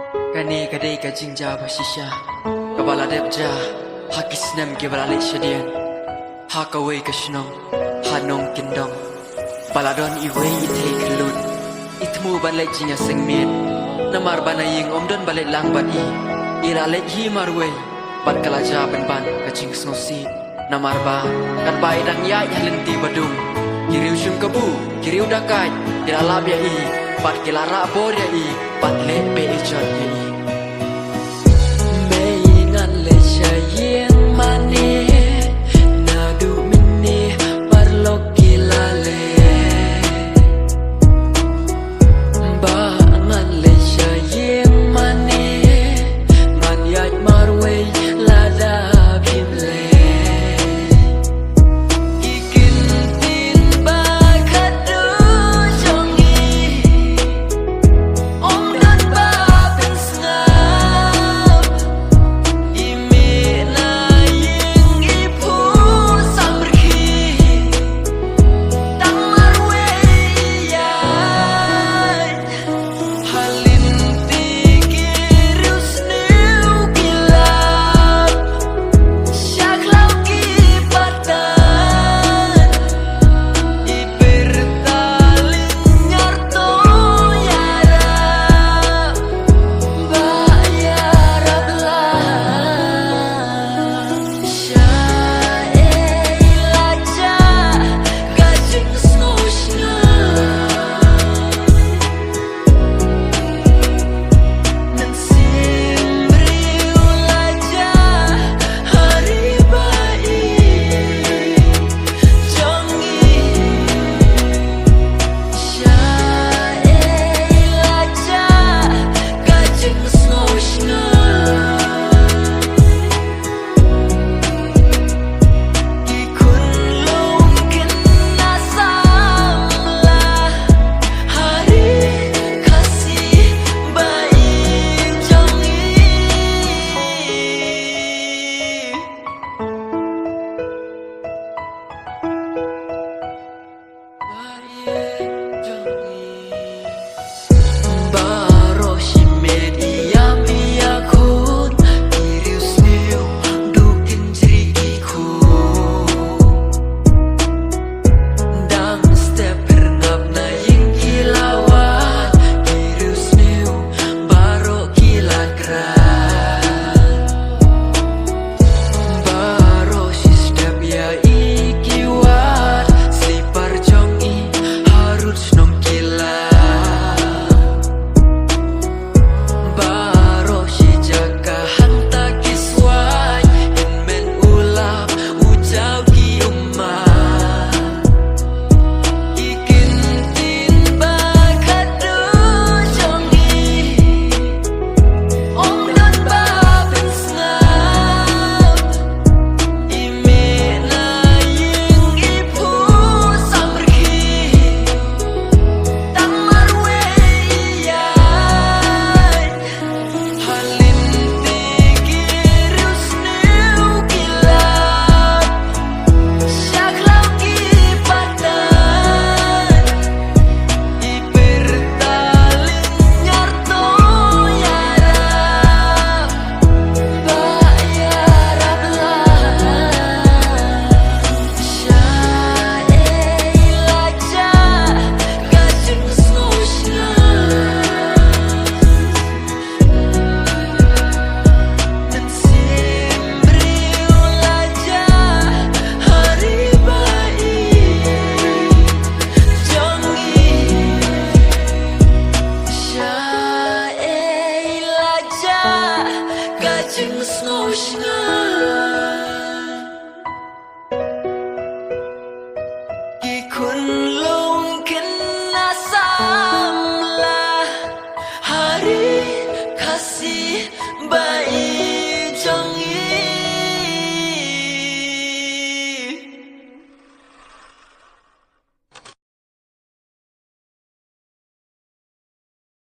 Kani kadai ka jingja basisha kabala debja hakisnem ke balale shadian hakawe ka shnong hanong kindong baladon iwei ite kelut itmu balai jinya sengmien namar banaying omdon balai lang ban i irale hi marwe ban kalaja ban ka jing snosi namar ba kan bai dang ya halenti badung kiriu shum kabu kiriu dakai irala bia i pat kelara bor ya i pat le be ejot ya i